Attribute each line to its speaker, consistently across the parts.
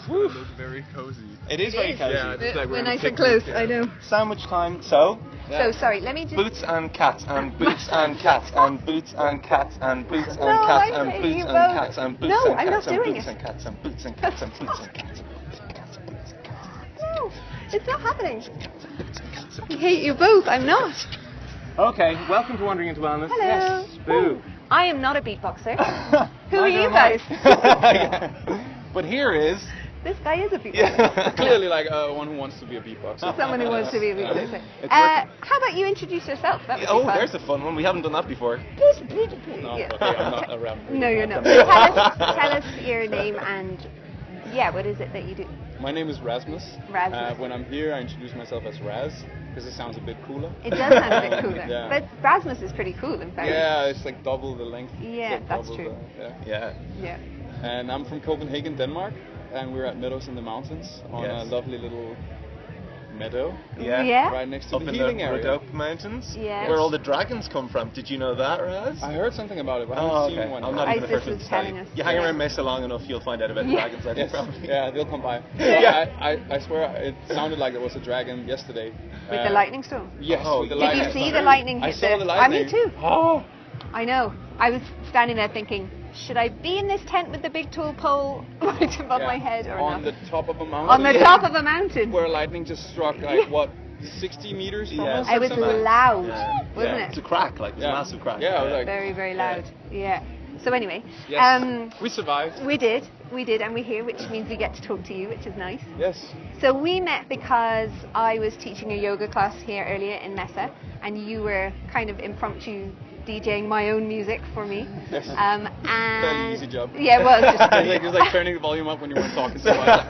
Speaker 1: It's gonna look very cozy.
Speaker 2: It is very cozy.
Speaker 1: Yeah, it's like
Speaker 3: We're
Speaker 1: on a
Speaker 3: nice and
Speaker 1: picnic,
Speaker 3: close, I know.
Speaker 2: Sandwich time. So,
Speaker 3: So, sorry, let me just...
Speaker 2: boots and cats and boots and cats and boots and cats and boots and
Speaker 3: No,
Speaker 2: cats
Speaker 3: I'm
Speaker 2: and
Speaker 3: hating
Speaker 2: boots
Speaker 3: you
Speaker 2: and
Speaker 3: both.
Speaker 2: cats and boots
Speaker 3: No,
Speaker 2: and
Speaker 3: I'm not
Speaker 2: cats and
Speaker 3: doing
Speaker 2: boots
Speaker 3: it.
Speaker 2: and cats and boots and cats and boots and cats and boots and cats and boots and cats.
Speaker 3: No, it's not happening. I hate you both, I'm not.
Speaker 1: Okay, welcome to Wandering into Wellness.
Speaker 3: Hello.
Speaker 1: Yes. Boo.
Speaker 3: I am not a beatboxer. Who are
Speaker 2: Neither
Speaker 3: you
Speaker 2: am I.
Speaker 3: guys?
Speaker 2: Yeah. But here is...
Speaker 3: This guy is a beatboxer.
Speaker 2: Yeah.
Speaker 1: Clearly like one who wants to be a beatboxer.
Speaker 3: Someone who wants to be a beatboxer.
Speaker 2: It's
Speaker 3: How about you introduce yourself? That would be fun.
Speaker 2: there's a fun one. We haven't done that before.
Speaker 1: No,
Speaker 3: Yeah.
Speaker 1: okay, I'm not around.
Speaker 3: No, you're not. Tell us your name and what is it that you do?
Speaker 1: My name is Rasmus.
Speaker 3: Rasmus.
Speaker 1: When I'm here, I introduce myself as Raz because it sounds a bit cooler.
Speaker 3: It does sound a bit cooler.
Speaker 1: Yeah.
Speaker 3: But Rasmus is pretty cool, in fact.
Speaker 1: Yeah, it's like double the length.
Speaker 3: Yeah,
Speaker 1: It's like
Speaker 3: that's
Speaker 1: double
Speaker 3: true.
Speaker 2: Yeah.
Speaker 3: Yeah.
Speaker 1: And I'm from Copenhagen, Denmark, and we're at Meadows in the Mountains on a
Speaker 2: Yes.
Speaker 1: lovely little meadow
Speaker 3: Yeah.
Speaker 1: right next to
Speaker 2: Up
Speaker 1: the
Speaker 2: in
Speaker 1: healing
Speaker 2: the
Speaker 1: area.
Speaker 2: Rhodope Mountains,
Speaker 3: Yes.
Speaker 2: where all the dragons come from. Did you know that, Raz?
Speaker 1: I heard something about it, but I haven't seen one.
Speaker 2: I'm
Speaker 1: yet.
Speaker 2: not even the
Speaker 3: Isis
Speaker 2: first one
Speaker 3: was
Speaker 2: to tell
Speaker 3: telling
Speaker 2: you.
Speaker 3: us.
Speaker 2: You hang
Speaker 3: Yeah.
Speaker 2: around Mesa long enough, you'll find out about
Speaker 3: Yeah.
Speaker 2: dragons. I think,
Speaker 1: Yes.
Speaker 2: probably.
Speaker 1: Yeah, they'll come by.
Speaker 2: Yeah.
Speaker 1: I swear it sounded like there was a dragon yesterday.
Speaker 3: With the lightning storm.
Speaker 1: Yes,
Speaker 2: Oh,
Speaker 1: with the
Speaker 2: Did
Speaker 3: Did
Speaker 1: lightning.
Speaker 3: you see the lightning hit
Speaker 1: I saw the
Speaker 3: me
Speaker 1: lightning.
Speaker 3: too.
Speaker 1: Oh,
Speaker 3: I know. I was standing there thinking, should I be in this tent with the big tall pole right above
Speaker 1: yeah.
Speaker 3: my head or
Speaker 1: on
Speaker 3: not?
Speaker 1: the top of a mountain.
Speaker 3: On the top of a mountain.
Speaker 1: where lightning just struck like what 60 meters from
Speaker 2: Yeah,
Speaker 1: us.
Speaker 3: It
Speaker 1: or
Speaker 3: was
Speaker 1: something?
Speaker 3: loud,
Speaker 2: Yeah.
Speaker 3: wasn't
Speaker 2: It's a
Speaker 3: it?
Speaker 2: crack, like it's a massive crack.
Speaker 1: Yeah, I was like,
Speaker 3: Very, very loud. Yeah. So anyway,
Speaker 1: yes, we survived.
Speaker 3: we did, and we're here, which means we get to talk to you, which is nice.
Speaker 1: Yes.
Speaker 3: So we met because I was teaching a yoga class here earlier in Mesa, and you were kind of impromptu DJing my own music for me.
Speaker 1: Yes.
Speaker 3: And
Speaker 1: Fairly easy job.
Speaker 3: Yeah, it was.
Speaker 1: It was like turning the volume up when you weren't talking so much.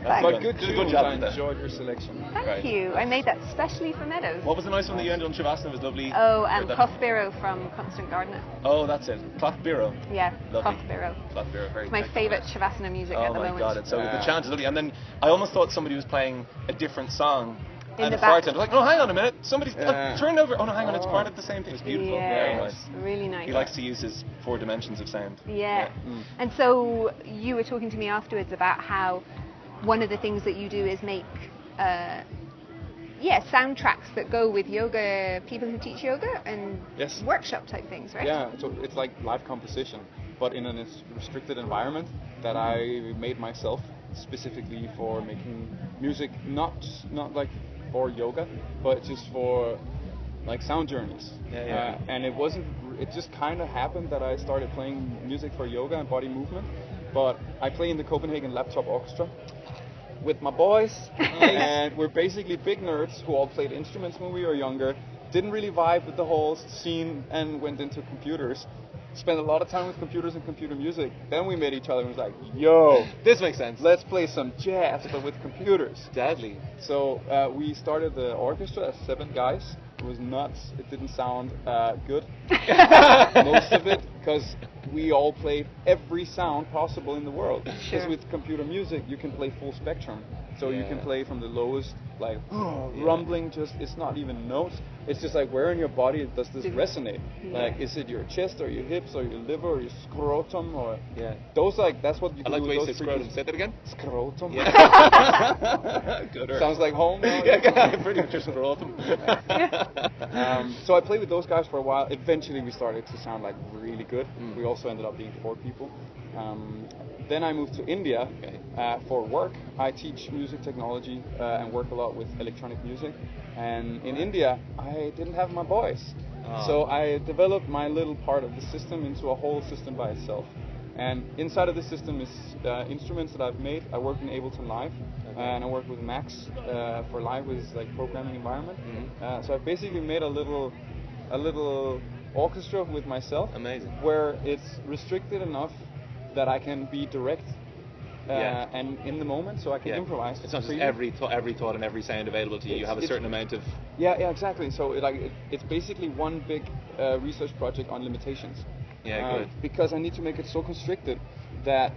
Speaker 1: But good
Speaker 2: job
Speaker 1: I
Speaker 2: with that.
Speaker 1: enjoyed your selection.
Speaker 3: Thank
Speaker 2: Right.
Speaker 3: you. I made that specially for Meadows.
Speaker 2: What was the nice one that you ended on Shavasana? It was lovely.
Speaker 3: Oh,
Speaker 2: Heard that.
Speaker 3: Puff Biro from Constant Gardener.
Speaker 2: Oh, that's it. Cloth Biro.
Speaker 3: Yeah,
Speaker 2: Lovely.
Speaker 3: Puff Biro.
Speaker 2: Cloth Biro. Very
Speaker 3: It's my
Speaker 2: technical.
Speaker 3: favourite Shavasana music
Speaker 2: Oh
Speaker 3: at the
Speaker 2: my
Speaker 3: moment.
Speaker 2: god, it's so
Speaker 1: Yeah.
Speaker 2: the chant is lovely. And then I almost thought somebody was playing a different song.
Speaker 3: In
Speaker 2: And
Speaker 3: the
Speaker 2: the
Speaker 3: back.
Speaker 2: bartender was like, no, hang on a minute. Somebody's
Speaker 1: Yeah.
Speaker 2: turned over. Oh no, hang on, it's part of the same thing. It's beautiful. Very
Speaker 3: Yeah,
Speaker 2: nice.
Speaker 3: really nice.
Speaker 2: He likes to use his 4 dimensions of sound.
Speaker 3: Yeah. And so you were talking to me afterwards about how one of the things that you do is make soundtracks that go with yoga, people who teach yoga and
Speaker 1: Yes.
Speaker 3: workshop type things, right?
Speaker 1: Yeah, so it's like live composition, but in a restricted environment that I made myself specifically for making music, not like for yoga, but just for like sound journeys.
Speaker 2: Yeah.
Speaker 1: And it just kind of happened that I started playing music for yoga and body movement, but I play in the Copenhagen Laptop Orchestra with my boys, and we're basically big nerds who all played instruments when we were younger, didn't really vibe with the whole scene and went into computers. Spent a lot of time with computers and computer music. Then we met each other and was like, yo,
Speaker 2: This makes sense.
Speaker 1: let's play some jazz, but with computers.
Speaker 2: Deadly.
Speaker 1: So we started the orchestra as 7 guys. It was nuts. It didn't sound good, most of it, because we all played every sound possible in the world. Because
Speaker 3: Sure.
Speaker 1: with computer music, you can play full spectrum. So you can
Speaker 2: Yeah.
Speaker 1: play from the lowest, like rumbling, just it's not even notes. It's just like where in your body does this resonate? Like, is it your chest or your hips or your liver or your scrotum or those that's what you
Speaker 2: I
Speaker 1: can
Speaker 2: like
Speaker 1: do
Speaker 2: the way you
Speaker 1: with
Speaker 2: say
Speaker 1: those
Speaker 2: scrotum.
Speaker 1: frequencies.
Speaker 2: Say that again.
Speaker 1: Scrotum.
Speaker 2: Gooder.
Speaker 1: Sounds like home.
Speaker 2: Yeah, pretty much your scrotum.
Speaker 1: So I played with those guys for a while. Eventually we started to sound like really good. We also ended up being 4 people. Then I moved to India for work. I teach music technology and work a lot with electronic music. And in India, I didn't have my voice. So I developed my little part of the system into a whole system by itself. And inside of the system is instruments that I've made. I work in Ableton Live, and I work with Max for Live, which is like programming environment. So I've basically made a little orchestra with myself.
Speaker 2: Amazing.
Speaker 1: Where it's restricted enough that I can be direct and in the moment, so I can improvise.
Speaker 2: It's not just
Speaker 1: freely.
Speaker 2: every thought and every sound available to you. You have a certain amount of.
Speaker 1: Yeah, exactly. So it's basically one big research project on limitations.
Speaker 2: Yeah, good.
Speaker 1: Because I need to make it so constricted that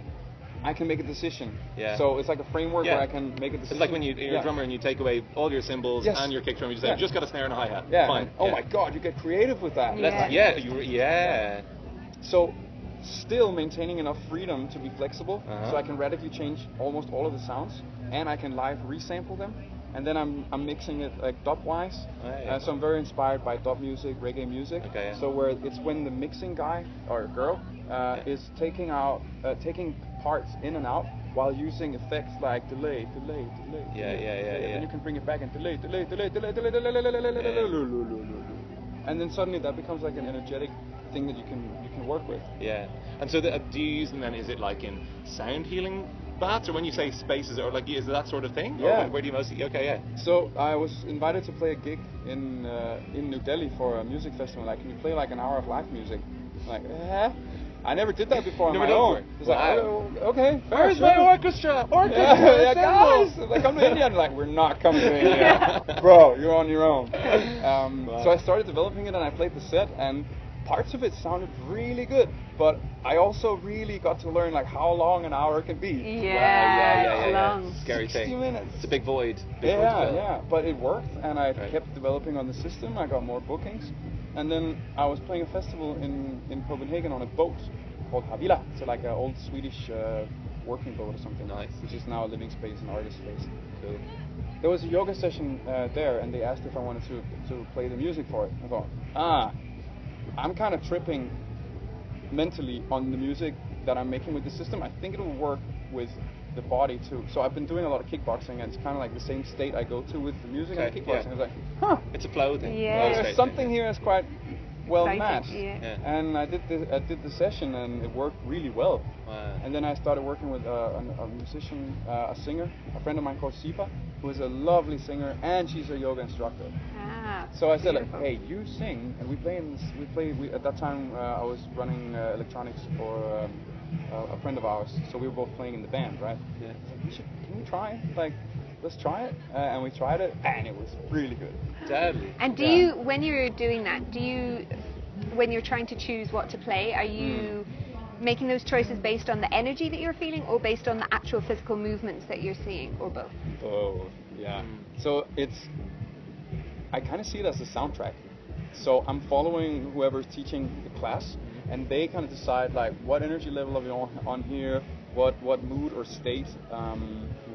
Speaker 1: I can make a decision.
Speaker 2: Yeah.
Speaker 1: So it's like a framework where I can make a decision.
Speaker 2: It's like when you're a drummer and you take away all your cymbals and your kick drum. You just say, I've just got a snare and a hi-hat. Fine.
Speaker 1: Oh my God, you get creative with that.
Speaker 3: Yeah.
Speaker 2: Yeah.
Speaker 1: So still maintaining enough freedom to be flexible, so I can radically change almost all of the sounds, and I can live resample them. And then I'm mixing it like dub-wise, so I'm very inspired by dub music, reggae music. So where it's when the mixing guy or girl is taking parts in and out while using effects like delay. And you can bring it back and delay. And then suddenly that becomes like an energetic thing that you can work with.
Speaker 2: Yeah. And so do you use them then? Is it like in sound healing baths, or when you say spaces, or like is it that sort of thing?
Speaker 1: Yeah.
Speaker 2: Or where do you mostly?
Speaker 1: So I was invited to play a gig in New Delhi for a music festival. Like, can you play like an hour of live music? I'm like, I never did that before on my own. It's like, okay,
Speaker 2: where's my orchestra?
Speaker 1: Yeah, guys, like, come to India. And like, we're not coming to India, bro. You're on your own. So I started developing it, and I played the set, and parts of it sounded really good. But I also really got to learn like how long an hour can be.
Speaker 3: Long.
Speaker 2: Scary
Speaker 1: 60
Speaker 2: thing.
Speaker 1: minutes.
Speaker 2: It's a big void.
Speaker 1: But it worked, and I kept developing on the system. I got more bookings, and then I was playing a festival in Copenhagen on a boat called Havila. It's like an old Swedish working boat or something.
Speaker 2: Nice.
Speaker 1: Which is now a living space and artist space. Cool. There was a yoga session there, and they asked if I wanted to play the music for it. I thought, I'm kind of tripping mentally on the music that I'm making with the system. I think it'll work with the body too. So I've been doing a lot of kickboxing, and it's kind of like the same state I go to with the music and kickboxing. I was like,
Speaker 2: it's a flow thing.
Speaker 1: There's something here that's quite well matched. And I did the session, and it worked really well. And then I started working with a musician, a singer, a friend of mine called Sipa, who is a lovely singer, and she's a yoga instructor. So I said, like, hey, you sing, and we play at that time I was running electronics for a friend of ours, so we were both playing in the band, right? Yeah. Like, can we try? Like, let's try it. And we tried it, and it was really good.
Speaker 2: Deadly.
Speaker 3: And do you, when you're doing that, when you're trying to choose what to play, are you making those choices based on the energy that you're feeling, or based on the actual physical movements that you're seeing, or both?
Speaker 1: Both, yeah. So I kind of see it as a soundtrack. So I'm following whoever's teaching the class, and they kind of decide like what energy level are we on here, what mood or state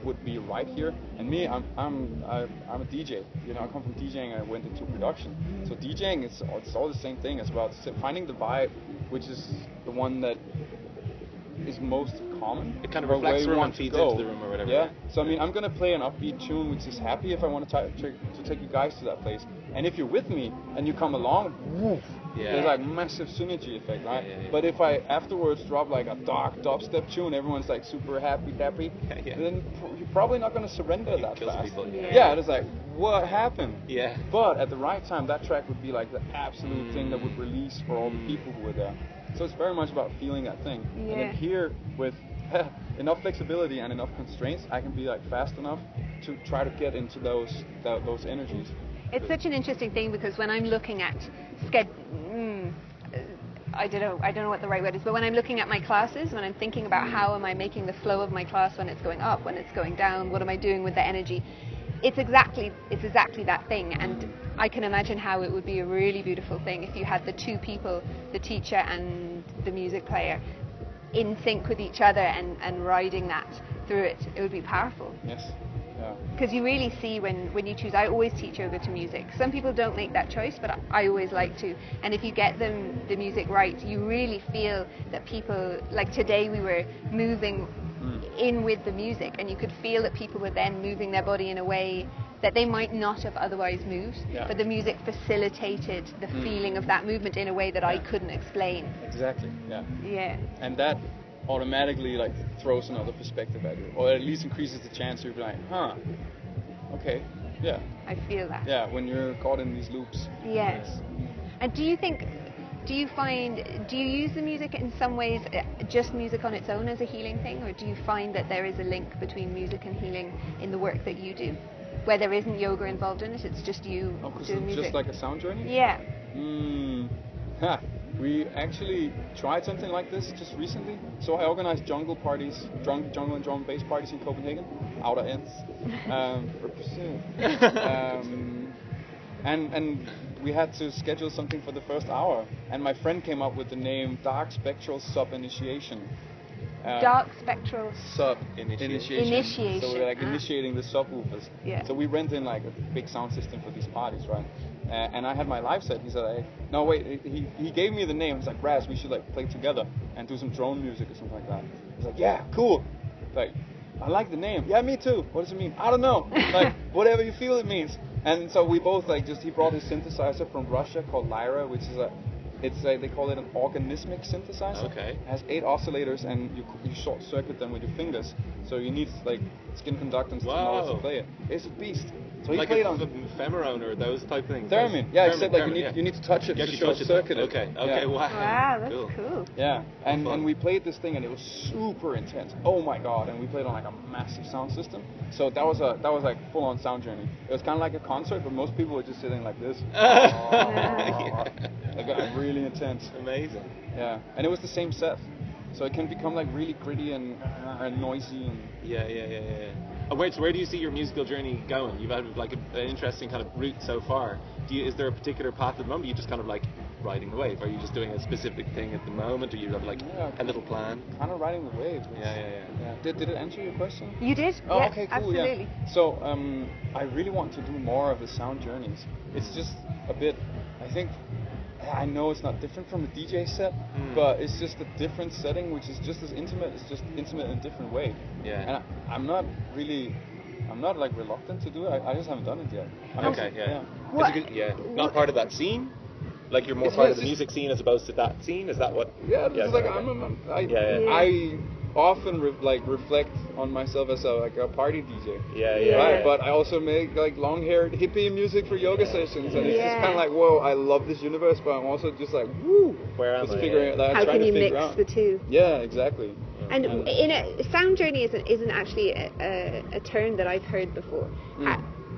Speaker 1: would be right here. And me, I'm a DJ. You know, I come from DJing. I went into production. So DJing, it's all the same thing. It's about finding the vibe, which is the one that is most common.
Speaker 2: It kind of reflects the room and feeds into the room or whatever.
Speaker 1: Yeah. So I mean, I'm gonna play an upbeat tune which is happy if I want to take you guys to that place. And if you're with me and you come along, woof, there's like massive synergy effect, right? But if I afterwards drop like a dark dubstep tune, everyone's like super happy, then you're probably not gonna surrender that fast.
Speaker 2: People.
Speaker 1: It's like, what happened?
Speaker 2: Yeah.
Speaker 1: But at the right time, that track would be like the absolute thing that would release for all the people who were there. So it's very much about feeling that thing. And then here, with enough flexibility and enough constraints, I can be like fast enough to try to get into those energies.
Speaker 3: It's such an interesting thing, because when I'm looking at I don't know what the right word is, but when I'm looking at my classes, when I'm thinking about how am I making the flow of my class when it's going up, when it's going down, what am I doing with the energy, it's exactly that thing. And I can imagine how it would be a really beautiful thing if you had the two people, the teacher and the music player, in sync with each other and riding that through it. It would be powerful.
Speaker 1: Yes.
Speaker 3: Because you really see when you choose. I always teach yoga to music. Some people don't make that choice, but I always like to. And if you get the music right, you really feel that people, like today we were moving in with the music, and you could feel that people were then moving their body in a way that they might not have otherwise moved, but the music facilitated the feeling of that movement in a way that I couldn't explain.
Speaker 1: Exactly.
Speaker 3: Yeah.
Speaker 1: And that automatically like throws another perspective at you, or at least increases the chance you'll be like, okay,
Speaker 3: I feel that.
Speaker 1: Yeah, when you're caught in these loops.
Speaker 3: Yes. And do you use the music in some ways, just music on its own as a healing thing, or do you find that there is a link between music and healing in the work that you do, where there isn't yoga involved in it, it's just you doing music?
Speaker 1: Just like a sound journey?
Speaker 3: Yeah.
Speaker 1: We actually tried something like this just recently. So I organized jungle and drum and bass parties in Copenhagen, outer ends, represent. And we had to schedule something for the first hour, and my friend came up with the name Dark Spectral Sub-Initiation.
Speaker 3: Dark spectral
Speaker 1: Initiation. So we're like initiating the subwoofers.
Speaker 3: Yeah.
Speaker 1: So we rent in like a big sound system for these parties, right? And I had my live set. He said, no wait, he gave me the name. He's like, Raz, we should like play together and do some drone music or something like that. He's like, yeah, cool. Like, I like the name. Yeah, me too. What does it mean? I don't know. Like, whatever you feel it means. And so we both like he brought his synthesizer from Russia called Lyra, which is they call it an organismic synthesizer.
Speaker 2: Okay.
Speaker 1: It has 8 oscillators, and you short circuit them with your fingers. So you need like skin conductance in order to play it. It's a beast. So he
Speaker 2: like
Speaker 1: played
Speaker 2: a
Speaker 1: on
Speaker 2: Femerone or those type things.
Speaker 1: theremin. Yeah, except like you need to touch it to short circuit it.
Speaker 2: Okay.
Speaker 1: Yeah.
Speaker 3: Wow, that's cool.
Speaker 1: Yeah, and we played this thing, and it was super intense. Oh my god! And we played on like a massive sound system. So that was like full on sound journey. It was kind of like a concert, but most people were just sitting like this. It got really intense.
Speaker 2: Amazing.
Speaker 1: Yeah, and it was the same set, so it can become like really gritty and noisy. And
Speaker 2: Yeah. And where do you see your musical journey going? You've had like an interesting kind of route so far. Is there a particular path at the moment? Are you just kind of like riding the wave? Are you just doing a specific thing at the moment, or you have like a little plan?
Speaker 1: Kind of riding the wave.
Speaker 2: Yeah.
Speaker 1: Did it answer your question?
Speaker 3: You did?
Speaker 1: Oh,
Speaker 3: yeah,
Speaker 1: okay, cool.
Speaker 3: absolutely.
Speaker 1: Yeah. So I really want to do more of the sound journeys. It's just a bit. I know it's not different from a DJ set, but it's just a different setting, which is just as intimate. It's just intimate in a different way.
Speaker 2: Yeah.
Speaker 1: And I'm not like reluctant to do it. I just haven't done it yet.
Speaker 2: Not part of that scene. Like you're more part of the music scene as opposed to that scene. Is that what?
Speaker 1: Yeah. It's like I often reflect on myself as a party DJ. Right? But I also make like long-haired hippie music for yoga sessions, and it's just kind of like, whoa, I love this universe, but I'm also just like, woo,
Speaker 2: where am I?
Speaker 1: Figuring it out.
Speaker 3: How can you mix the two?
Speaker 1: Yeah, exactly.
Speaker 3: And in a sound journey isn't actually a term that I've heard before.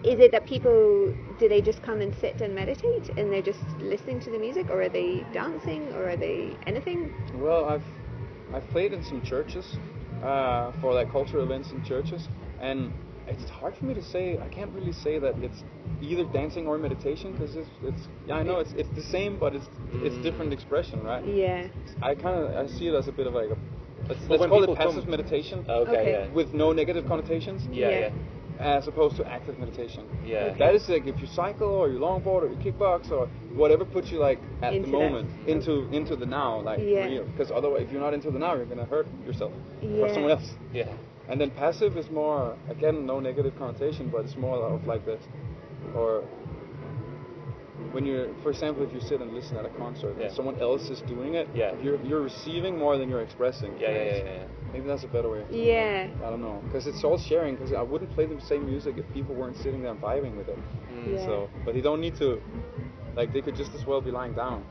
Speaker 3: Is it that do they just come and sit and meditate, and they're just listening to the music, or are they dancing, or are they anything?
Speaker 1: Well, I've played in some churches for like cultural events in churches, and it's hard for me to say. I can't really say that it's either dancing or meditation, because it's the same, but it's different expression, right?
Speaker 3: Yeah.
Speaker 1: I see it as a bit of like let's call it passive meditation.
Speaker 2: Okay.
Speaker 1: With no negative connotations.
Speaker 2: Yeah.
Speaker 1: As opposed to active meditation.
Speaker 2: Yeah.
Speaker 1: That is like if you cycle or you longboard or you kickbox or whatever puts you like at the moment into the now, like real. Because otherwise, if you're not into the now, you're gonna hurt yourself or someone else.
Speaker 2: Yeah.
Speaker 1: And then passive is more, again, no negative connotation, but it's more of like this, or when for example, if you sit and listen at a concert and someone else is doing it, you're receiving more than you're expressing.
Speaker 2: Yeah.
Speaker 1: Maybe that's a better way.
Speaker 3: Yeah.
Speaker 1: I don't know, because it's all sharing. Because I wouldn't play the same music if people weren't sitting there and vibing with it. So, but you don't need to. Like, they could just as well be lying down.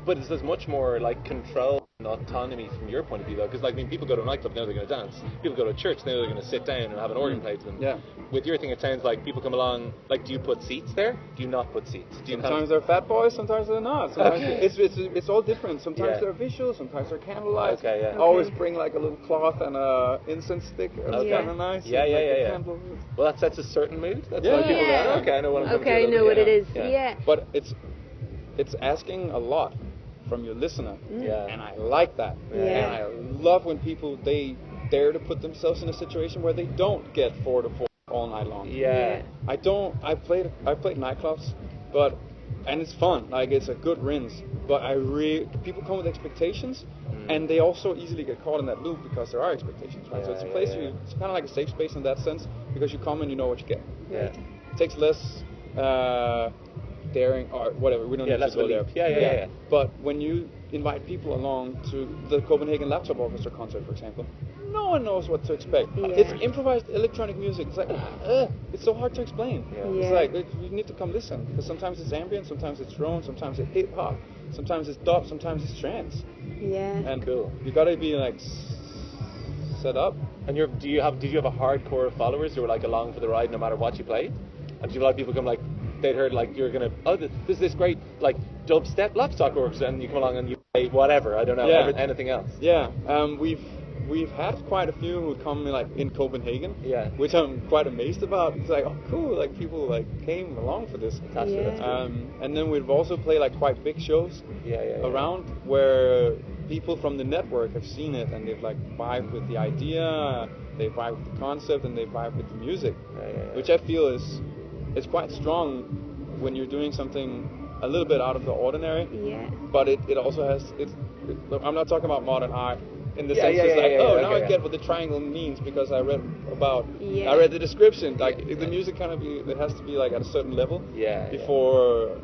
Speaker 2: But there's much more like control and autonomy from your point of view, though, because people go to a nightclub, they know they're going to dance. People go to a church, they know they're going to sit down and have an organ played to them.
Speaker 1: Yeah.
Speaker 2: With your thing, it sounds like people come along. Like, do you put seats there? Do you not put seats?
Speaker 1: Sometimes they're fat boys, sometimes they're not. Sometimes it's all different. Sometimes they're visual, sometimes they're candlelight.
Speaker 2: Okay.
Speaker 1: Always bring like a little cloth and a incense stick. It's kind of nice.
Speaker 2: Yeah. Well, that sets a certain mood. That's why people go, okay, I know what I'm
Speaker 3: I know what it is. Yeah.
Speaker 1: But it's asking a lot from your listener, and I like that. And I love when people they dare to put themselves in a situation where they don't get 4 to 4 all night long. I played nightclubs, and it's fun, like it's a good rinse, but people come with expectations, and they also easily get caught in that loop because there are expectations, right? So it's a place it's kind of like a safe space in that sense, because you come and you know what you get. It takes less daring or whatever, we don't need to go there.
Speaker 2: Yeah.
Speaker 1: But when you invite people along to the Copenhagen Laptop Orchestra concert, for example, no one knows what to expect. It's improvised electronic music. It's like, it's so hard to explain. It's like, you need to come listen, because sometimes it's ambient, sometimes it's drone, sometimes it's hip hop, sometimes it's dub, sometimes it's trance. And you gotta be like set up. And
Speaker 2: did you have a hardcore followers who were like along for the ride no matter what you played? And did you have a lot of people come like, they'd heard like you're gonna there's this great like dubstep laptop orchestra, and you come along and you play whatever, I don't know, anything else.
Speaker 1: we've had quite a few who come like in Copenhagen,
Speaker 2: Yeah.
Speaker 1: which I'm quite amazed about. It's like, oh cool, like people like came along for this.
Speaker 2: That's good.
Speaker 1: And then we've also played like quite big shows around where people from the network have seen it and they've like vibed with the idea, they vibe with the concept, and they vibe with the music, which I feel is quite strong when you're doing something a little bit out of the ordinary.
Speaker 3: Yeah.
Speaker 1: But it also has I'm not talking about modern art in the sense now I get what the triangle means because I read the description. Like the music it has to be like at a certain level before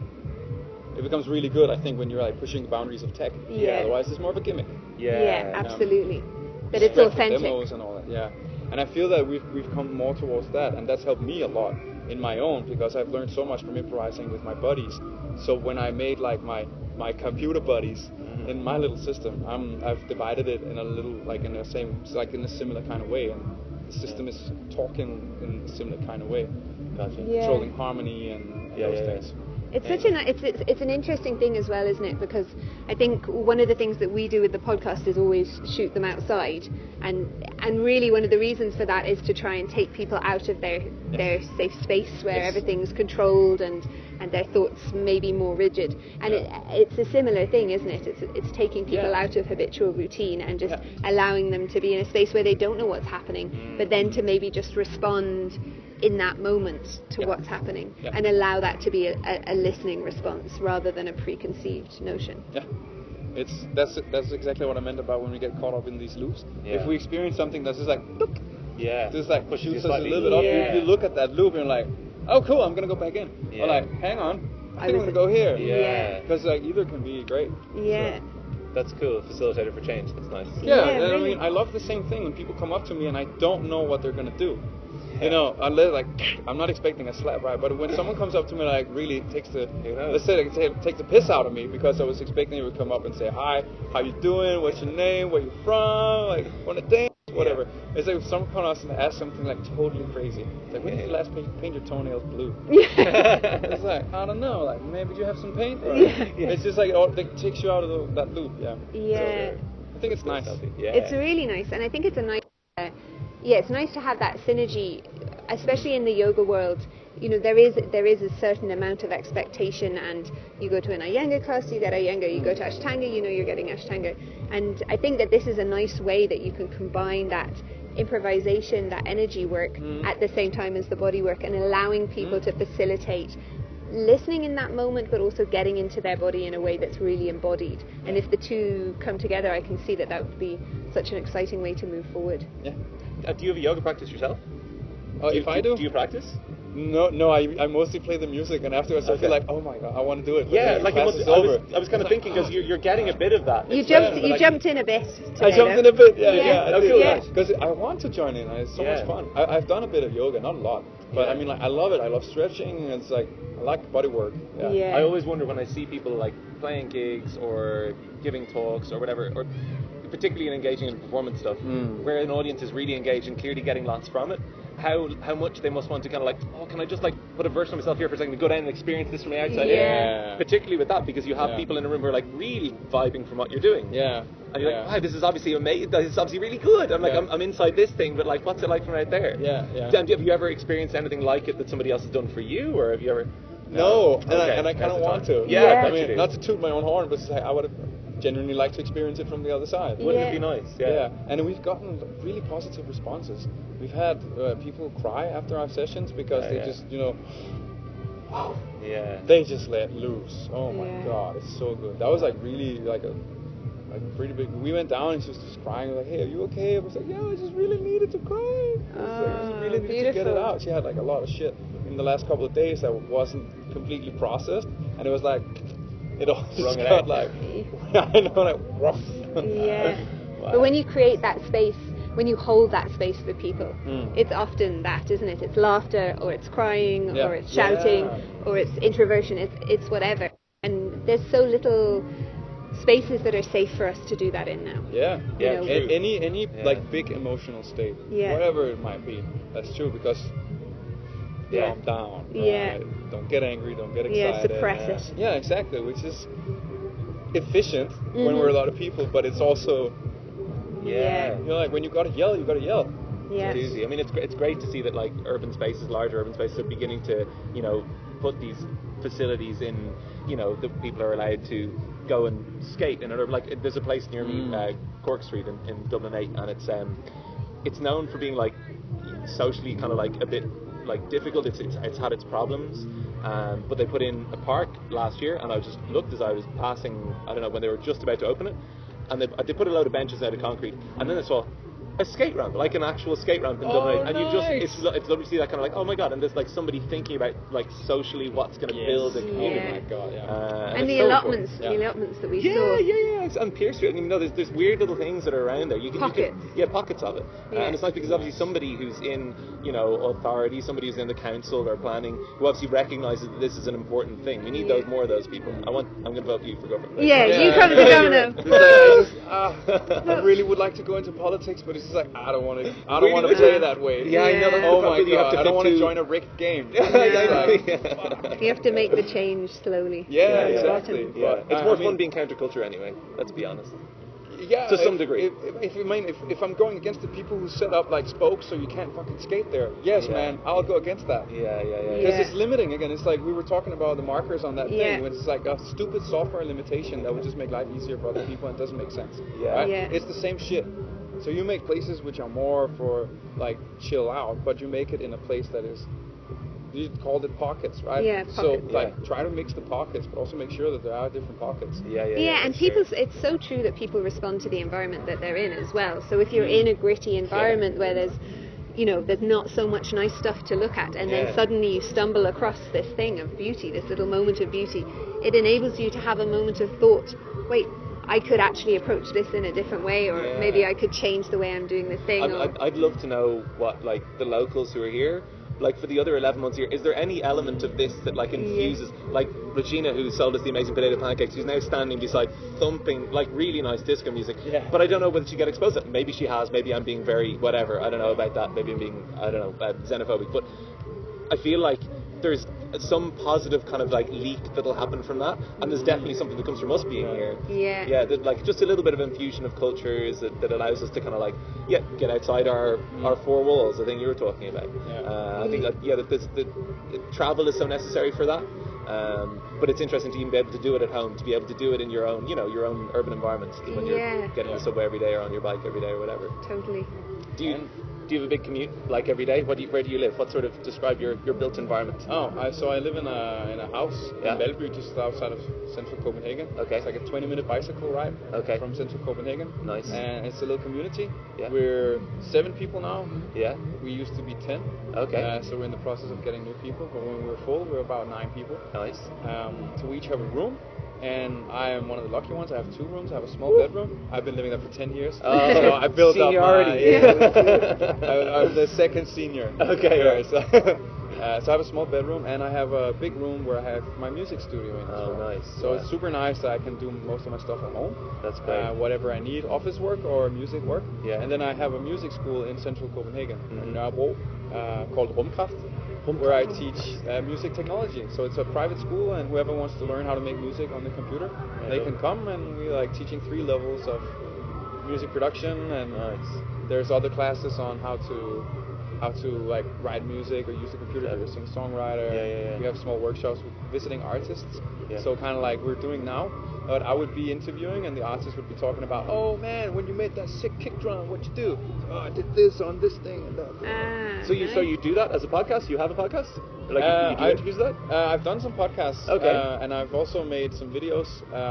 Speaker 1: it becomes really good. I think when you're like pushing the boundaries of tech. Otherwise it's more of a gimmick.
Speaker 3: Absolutely. But it's authentic.
Speaker 1: Demos and all that. Yeah. And I feel that we've come more towards that, and that's helped me a lot in my own because I've learned so much from improvising with my buddies. So when I made like my computer buddies in my little system, I've divided it in a little in a similar kind of way, and the system is talking in a similar kind of way, controlling harmony and those things.
Speaker 3: It's such it's an interesting thing as well, isn't it? Because I think one of the things that we do with the podcast is always shoot them outside, and really one of the reasons for that is to try and take people out of their safe space where everything's controlled and their thoughts may be more rigid. And it's a similar thing, isn't it? It's taking people out of habitual routine and just allowing them to be in a space where they don't know what's happening, but then to maybe just respond in that moment to what's happening and allow that to be a listening response rather than a preconceived notion.
Speaker 1: That's exactly what I meant about when we get caught up in these loops. If we experience something that's just like just like shoots us a little bit up, you look at that loop and you're like, oh cool, I'm gonna go back in, or like, hang on, I think I'm gonna go here, because like either can be great.
Speaker 2: That's cool. Facilitator for change. That's nice.
Speaker 1: I mean, I love the same thing when people come up to me and I don't know what they're gonna do. You know, unless I'm not expecting a slap, right? But when someone comes up to me like really takes the piss out of me because I was expecting you to come up and say hi, how you doing, what's your name, where you from, like wanna dance, whatever. It's like if someone comes up and asks something like totally crazy. It's like, when did you last paint your toenails blue? It's like, I don't know, like maybe you have some paint? It's just like it takes you out of that loop. So, I think it's nice.
Speaker 3: It's really nice, and I think it's a nice it's nice to have that synergy, especially in the yoga world. You know, there is a certain amount of expectation, and you go to an Iyengar class, you get Iyengar, you go to Ashtanga, you know you're getting Ashtanga. And I think that this is a nice way that you can combine that improvisation, that energy work at the same time as the body work, and allowing people to facilitate listening in that moment, but also getting into their body in a way that's really embodied. And if the two come together, I can see that would be such an exciting way to move forward.
Speaker 2: Do you have a yoga practice yourself?
Speaker 1: Do
Speaker 2: you practice?
Speaker 1: No, I mostly play the music, and afterwards I feel like, oh my god, I want to do it.
Speaker 2: I was kind of thinking, because you're getting a bit of that.
Speaker 3: You jumped in a bit.
Speaker 1: I jumped in a bit, because I want to join in, and it's so much fun. I've done a bit of yoga, not a lot, but I mean, like, I love it. I love stretching, and it's like, I like body work.
Speaker 2: I always wonder when I see people like playing gigs or giving talks or whatever, or particularly in engaging in performance stuff, where an audience is really engaged and clearly getting lots from it, how much they must want to kind of like, oh, can I just like put a version of myself here for a second to go down and experience this from the outside in? Particularly with that, because you have people in a room who are like really vibing from what you're doing. And you're like, wow, this is obviously amazing, this is obviously really good. I'm like, I'm inside this thing, but like, what's it like from right there? Have you ever experienced anything like it that somebody else has done for you, or have you ever?
Speaker 1: No, and I kind of want to. I mean, not to toot my own horn, but to say I would have genuinely like to experience it from the other side.
Speaker 2: Wouldn't it be nice?
Speaker 1: And we've gotten really positive responses. We've had people cry after our sessions because they just, you know, they just let loose. Oh my god, it's so good. That was like really like a pretty big. We went down and she was just crying, like, hey, are you okay? I was like, yeah, I just really needed to cry. I just really needed to get it out. She had like a lot of shit in the last couple of days that wasn't completely processed, and it was like, it all just got like, I know, like, rough.
Speaker 3: But when you create that space, when you hold that space for people, it's often that, isn't it? It's laughter, or it's crying, or it's shouting, or it's introversion, it's whatever. And there's so little spaces that are safe for us to do that in now.
Speaker 1: Any like big emotional state, whatever it might be, that's true, because calm down, right? Don't get angry, don't get excited,
Speaker 3: suppress it.
Speaker 1: Exactly, which is efficient when we're a lot of people, but it's also
Speaker 2: Yeah.
Speaker 1: You know, like when you gotta yell, you gotta yell.
Speaker 3: Yes.
Speaker 2: It's easy. I mean, it's great to see that like larger urban spaces are beginning to, you know, put these facilities in, you know, that people are allowed to go and skate. And like, there's a place near me, Cork Street in Dublin 8, and it's known for being like socially kind of like a bit like difficult. It's had its problems, but they put in a park last year, and I just looked as I was passing. I don't know when they were just about to open it, and they put a load of benches out of concrete, and then I saw a skate ramp, like an actual skate ramp in Dublin, and it's lovely to see that kind of like, oh my god, and there's like somebody thinking about like socially what's going to build a community.
Speaker 3: Yeah.
Speaker 1: Oh my god, yeah.
Speaker 3: And the
Speaker 2: so
Speaker 3: allotments,
Speaker 2: important.
Speaker 3: the allotments that we saw.
Speaker 2: And Pierce Street, you know, there's weird little things that are around there.
Speaker 3: Pockets.
Speaker 2: Pockets of it.
Speaker 3: Yeah.
Speaker 2: And it's nice because obviously somebody who's in, you know, authority, somebody who's in the council or planning, who obviously recognises that this is an important thing. We need more of those people. I'm going to vote for you for governor.
Speaker 3: Yeah, you come to governor.
Speaker 1: I really would like to go into politics, but it's just like I don't want to play that way.
Speaker 2: Yeah, I know. That's
Speaker 1: Oh
Speaker 2: the
Speaker 1: my
Speaker 2: problem. You have
Speaker 1: god,
Speaker 2: to
Speaker 1: I don't want to
Speaker 2: fit
Speaker 1: join a rigged game.
Speaker 3: You have to make the change slowly.
Speaker 1: Yeah, exactly.
Speaker 2: Yeah.
Speaker 1: But,
Speaker 2: It's more fun being counterculture anyway. Let's be honest.
Speaker 1: Yeah,
Speaker 2: to some degree.
Speaker 1: If I'm going against the people who set up like spokes so you can't fucking skate there, yes, man, I'll go against that.
Speaker 2: Yeah.
Speaker 1: Because it's limiting again. It's like we were talking about the markers on that
Speaker 3: Yeah.
Speaker 1: thing. It's like a stupid software limitation that would just make life easier for other people and doesn't make sense.
Speaker 2: Yeah.
Speaker 1: Right?
Speaker 3: Yeah.
Speaker 1: It's the same shit. So you make places which are more for like chill out, but you make it in a place that is. You called it pockets, right?
Speaker 3: Yeah,
Speaker 1: So
Speaker 3: pockets.
Speaker 1: try to mix the pockets, but also make sure that there are different pockets.
Speaker 3: Yeah, and people, it's so true that people respond to the environment that they're in as well. So if you're in a gritty environment where there's, you know, there's not so much nice stuff to look at, and then suddenly you stumble across this thing of beauty, this little moment of beauty, it enables you to have a moment of thought. Wait, I could actually approach this in a different way, or maybe I could change the way I'm doing this thing.
Speaker 2: I'd love to know what like the locals who are here, like for the other 11 months here, is there any element of this that like infuses, like Regina, who sold us the amazing potato pancakes, who's now standing beside thumping like really nice disco music, but I don't know whether she got exposed to it. Maybe she has, maybe I'm being very whatever, I don't know about that, maybe I'm being, I don't know, xenophobic, but I feel like there's some positive kind of like leak that'll happen from that, and there's definitely something that comes from us being here. That, like just a little bit of infusion of cultures that allows us to kind of like get outside our four walls. I think you were talking about. I think that travel is so necessary for that. But it's interesting to even be able to do it at home, to be able to do it in your own, you know, your own urban environments when you're getting the subway every day or on your bike every day or whatever.
Speaker 3: Totally.
Speaker 2: Do you have a big commute like every day? Where do you live? What sort of describe your built environment?
Speaker 1: So I live in a house in Valby, just outside of central Copenhagen.
Speaker 2: Okay.
Speaker 1: It's like a 20-minute bicycle ride from central Copenhagen.
Speaker 2: Nice.
Speaker 1: And it's a little community.
Speaker 2: Yeah.
Speaker 1: We're 7 people now.
Speaker 2: Yeah.
Speaker 1: We used to be 10.
Speaker 2: Okay.
Speaker 1: So we're in the process of getting new people. But when we're full, we're about 9 people.
Speaker 2: Nice.
Speaker 1: So we each have a room. And I am one of the lucky ones. I have 2 rooms. I have a small bedroom. I've been living there for 10 years. So I built
Speaker 2: seniority.
Speaker 1: up I'm the second senior.
Speaker 2: Okay.
Speaker 1: Here, so I have a small bedroom, and I have a big room where I have my music studio in.
Speaker 2: Nice.
Speaker 1: So it's super nice that I can do most of my stuff at home.
Speaker 2: That's great.
Speaker 1: Whatever I need, office work or music work.
Speaker 2: Yeah.
Speaker 1: And then I have a music school in central Copenhagen, in Kjaerbo, called Rumkraft, where I teach music technology. So it's a private school, and whoever wants to learn how to make music on the computer, they can come, and we like teaching 3 levels of music production, and there's other classes on how to like write music or use the computer to sing songwriter. We have small workshops with visiting artists. So kind of like we're doing now. But I would be interviewing, and the artist would be talking about, oh man, when you made that sick kick drum, what'd you do? Oh, I did this on this thing and that.
Speaker 2: So you do that as a podcast? You have a podcast? Like you do interviews that?
Speaker 1: I've done some podcasts. And I've also made some videos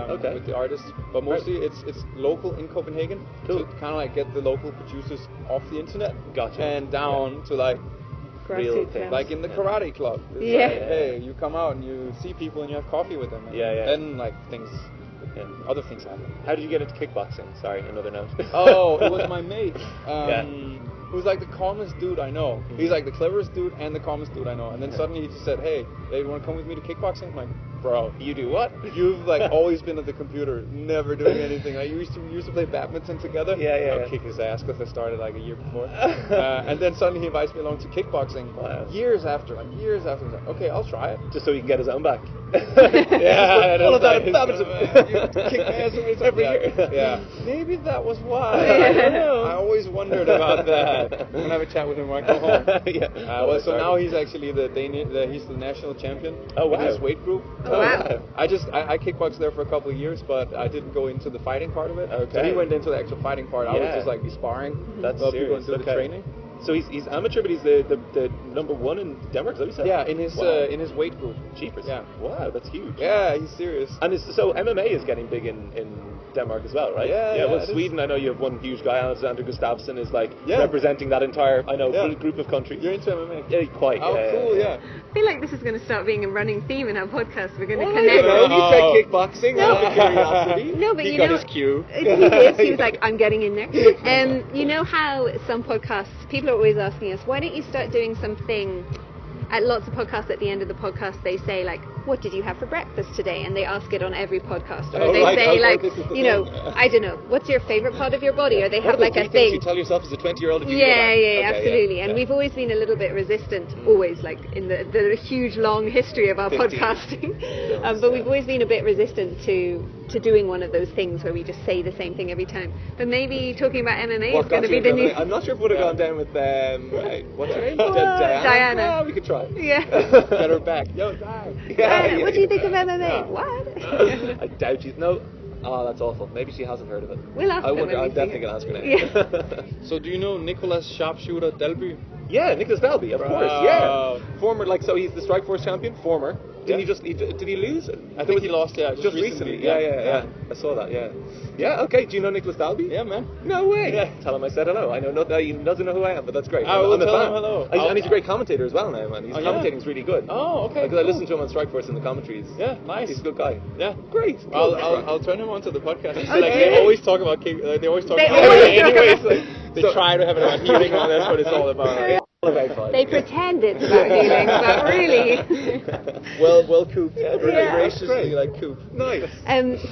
Speaker 1: with the artists. But mostly it's local in Copenhagen.
Speaker 2: Cool.
Speaker 1: To kind of like get the local producers off the internet.
Speaker 2: Gotcha.
Speaker 1: And down to like
Speaker 2: real things.
Speaker 1: Like in the karate club. It's like, hey, you come out and you see people and you have coffee with them. And then like things. Other things happen.
Speaker 2: How did you get into kickboxing? Sorry, another note.
Speaker 1: It was my mate. Who was like the calmest dude I know. He's like the cleverest dude and the calmest dude I know. And then suddenly he just said, hey, you want to come with me to kickboxing? I'm like,
Speaker 2: Bro, you do what?
Speaker 1: You've like always been at the computer, never doing anything. Like, we used to play badminton together.
Speaker 2: Yeah.
Speaker 1: I'd kick his ass because I started like a year before. And then suddenly he invites me along to kickboxing.
Speaker 2: Wow.
Speaker 1: Years after. I was like, okay, I'll try it.
Speaker 2: Just so he can get his own back.
Speaker 1: Yeah,
Speaker 2: all of that
Speaker 1: you kick my ass every year. Yeah, maybe that was why. I don't know. I always wondered about that. I'm gonna have a chat with him when I go home. Well, so now he's actually he's the national champion.
Speaker 2: Oh, wow.
Speaker 1: In his weight group.
Speaker 3: Oh, wow.
Speaker 1: I kickboxed there for a couple of years, but I didn't go into the fighting part of it.
Speaker 2: Okay.
Speaker 1: So he went into the actual fighting part. I was
Speaker 2: Yeah.
Speaker 1: just like sparring.
Speaker 2: That's
Speaker 1: while
Speaker 2: serious.
Speaker 1: people do the training.
Speaker 2: So he's amateur, but he's the number one in Denmark. Is that what you said?
Speaker 1: Yeah, in his
Speaker 2: Wow.
Speaker 1: in his weight group.
Speaker 2: Jeepers.
Speaker 1: Yeah.
Speaker 2: Wow, that's huge.
Speaker 1: Yeah, he's serious.
Speaker 2: And so MMA is getting big in Denmark as well, right?
Speaker 1: Yeah,
Speaker 2: Well,
Speaker 1: it is.
Speaker 2: Sweden, I know you have one huge guy, Alexander Gustafsson, is like
Speaker 1: Yeah.
Speaker 2: representing that entire, group of countries.
Speaker 1: You're into MMA?
Speaker 2: Yeah, quite.
Speaker 1: Oh, cool. Yeah.
Speaker 3: I feel like this is going to start being a running theme in our podcast. We're going to
Speaker 2: You
Speaker 3: connect.
Speaker 2: know, you said
Speaker 1: Oh.
Speaker 2: kickboxing out of curiosity.
Speaker 3: No, but
Speaker 1: He
Speaker 3: you
Speaker 1: got
Speaker 3: know,
Speaker 1: his cue.
Speaker 3: He did. He was like, I'm getting in there. You know how some podcasts, people are always asking us, why don't you start doing something? At lots of podcasts, at the end of the podcast, they say like, "What did you have for breakfast today?" And they ask it on every podcast. Or
Speaker 2: Oh,
Speaker 3: they
Speaker 2: right.
Speaker 3: say
Speaker 2: Oh,
Speaker 3: like,
Speaker 2: this is the
Speaker 3: you know,
Speaker 2: thing.
Speaker 3: I don't know, what's your favorite part of your body? Or they have
Speaker 2: What are
Speaker 3: like
Speaker 2: the
Speaker 3: a
Speaker 2: three things
Speaker 3: thing.
Speaker 2: you tell yourself as a 20-year-old if you
Speaker 3: Yeah,
Speaker 2: Okay,
Speaker 3: absolutely. And
Speaker 2: yeah.
Speaker 3: we've always been a little bit resistant, always, like in the huge long history of our
Speaker 2: 15.
Speaker 3: podcasting. But we've always been a bit resistant to doing one of those things where we just say the same thing every time. But maybe talking about MMA
Speaker 2: What
Speaker 3: is going
Speaker 2: got
Speaker 3: to
Speaker 2: you
Speaker 3: be the
Speaker 2: into
Speaker 3: new.
Speaker 2: MMA? I'm not sure if it would have gone down with what's her name?
Speaker 3: Diana.
Speaker 2: Yeah, we could try.
Speaker 3: Yeah.
Speaker 1: Get her back. Yo, die.
Speaker 3: Diana, what do you think of
Speaker 2: yeah.
Speaker 3: MMA?
Speaker 1: Yeah.
Speaker 3: What?
Speaker 2: I doubt you. No. Oh, that's awful. Maybe she hasn't heard of it.
Speaker 3: We'll ask
Speaker 2: I
Speaker 3: her
Speaker 2: wonder.
Speaker 3: when we
Speaker 2: I'm
Speaker 3: see
Speaker 2: definitely
Speaker 3: her.
Speaker 2: going to ask her now.
Speaker 3: Yeah.
Speaker 1: So do you know Nicholas Sharpshooter Delby?
Speaker 2: Yeah, Nicholas Dalby, of course.
Speaker 1: Wow.
Speaker 2: Yeah, former. So he's the Strikeforce champion. Former. Did he just? Did he lose?
Speaker 1: I think he lost. Yeah,
Speaker 2: Just recently. Yeah. I saw that. Yeah. Yeah. Okay. Do you know Nicholas Dalby?
Speaker 1: Yeah, man.
Speaker 2: No way.
Speaker 1: Yeah.
Speaker 2: Tell him I said hello. I know not that he doesn't know who I am, but that's great.
Speaker 1: I will
Speaker 2: I'm a
Speaker 1: tell
Speaker 2: fan.
Speaker 1: him hello.
Speaker 2: And he's a great commentator as well now, man. His
Speaker 1: Oh, yeah?
Speaker 2: commentating's really good.
Speaker 1: Oh, okay.
Speaker 2: Because I listen to him on Strikeforce in the commentaries.
Speaker 1: Yeah, nice.
Speaker 2: He's a good guy.
Speaker 1: Yeah,
Speaker 2: Great.
Speaker 1: I'll turn him onto the podcast.
Speaker 3: Okay.
Speaker 1: Like they always talk about they always talk
Speaker 3: They
Speaker 1: about
Speaker 3: always
Speaker 1: it
Speaker 3: talk
Speaker 1: anyways.
Speaker 3: about-
Speaker 1: Like, they try to have it about healing, and that's what it's all about.
Speaker 3: They pretend it's about healing, but really.
Speaker 1: well cooped.
Speaker 3: Yeah.
Speaker 1: Graciously, like cooped.
Speaker 2: Nice.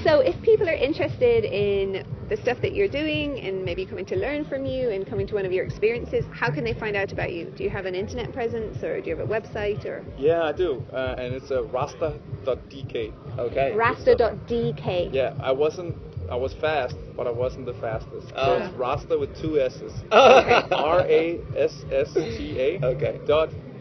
Speaker 3: So if people are interested in the stuff that you're doing and maybe coming to learn from you and coming to one of your experiences, how can they find out about you? Do you have an internet presence or do you have a website? Or
Speaker 1: Yeah, I do, and it's rassta.dk.
Speaker 2: Okay.
Speaker 3: rassta.dk.
Speaker 1: Yeah, I was fast, but I wasn't the fastest. So
Speaker 2: Oh.
Speaker 1: it's Rasta with two S's.
Speaker 2: Okay.
Speaker 1: RASSTA.
Speaker 2: Okay.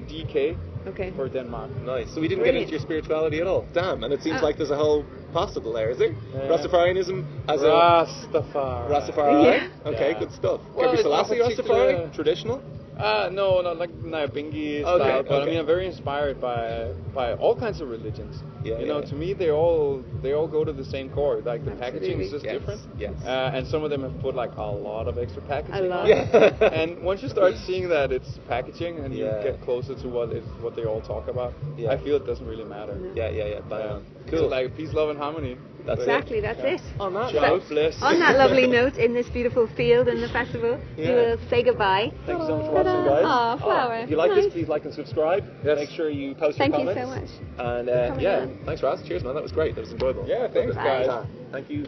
Speaker 1: .dk
Speaker 3: Okay.
Speaker 1: for Denmark.
Speaker 2: Nice. So we didn't
Speaker 3: Brilliant.
Speaker 2: get into your spirituality at all. Damn. And it seems
Speaker 3: Oh.
Speaker 2: like there's a whole possible there, is there?
Speaker 1: Yeah.
Speaker 2: Rastafarianism as a
Speaker 1: Rastafari.
Speaker 2: Rastafari.
Speaker 3: Yeah.
Speaker 2: Okay,
Speaker 1: Yeah.
Speaker 2: good stuff.
Speaker 1: Well,
Speaker 2: Kjaerbo
Speaker 1: it's
Speaker 2: Selassie
Speaker 1: not particular-
Speaker 2: Rastafari? Traditional?
Speaker 1: No, not like Nyabingi
Speaker 2: Okay,
Speaker 1: style, but I
Speaker 2: okay.
Speaker 1: mean I'm very inspired by all kinds of religions.
Speaker 2: Yeah,
Speaker 1: you know,
Speaker 2: yeah.
Speaker 1: to me they all go to the same core. Like the packaging is just
Speaker 2: Yes,
Speaker 1: different.
Speaker 2: yes.
Speaker 1: And some of them have put like a lot of extra packaging.
Speaker 3: A lot.
Speaker 1: on.
Speaker 2: Yeah.
Speaker 1: And once you start seeing that it's packaging and
Speaker 2: Yeah.
Speaker 1: you get closer to what they all talk about,
Speaker 2: Yeah.
Speaker 1: I feel it doesn't really matter.
Speaker 2: Yeah. Bang on.
Speaker 1: Cool.
Speaker 2: Cool.
Speaker 1: Like peace, love, and harmony.
Speaker 2: That's
Speaker 3: Exactly, that's it.
Speaker 2: On that
Speaker 1: God
Speaker 2: note,
Speaker 1: bless.
Speaker 3: On that lovely note, in this beautiful field in the festival, we
Speaker 2: Yeah.
Speaker 3: will say goodbye.
Speaker 2: thank you so much for watching,
Speaker 3: Ta-da.
Speaker 2: guys.
Speaker 3: Aw, flower.
Speaker 2: If you like this,
Speaker 3: Nice.
Speaker 2: please like and subscribe.
Speaker 1: Yes.
Speaker 2: Make sure you post
Speaker 3: Thank
Speaker 2: your
Speaker 3: you
Speaker 2: comments.
Speaker 3: so much.
Speaker 2: And
Speaker 3: coming
Speaker 2: yeah,
Speaker 3: on.
Speaker 2: thanks, Raz. Cheers, man. That was great. That was enjoyable.
Speaker 1: Yeah, thanks,
Speaker 3: Bye.
Speaker 1: guys.
Speaker 2: Thank you.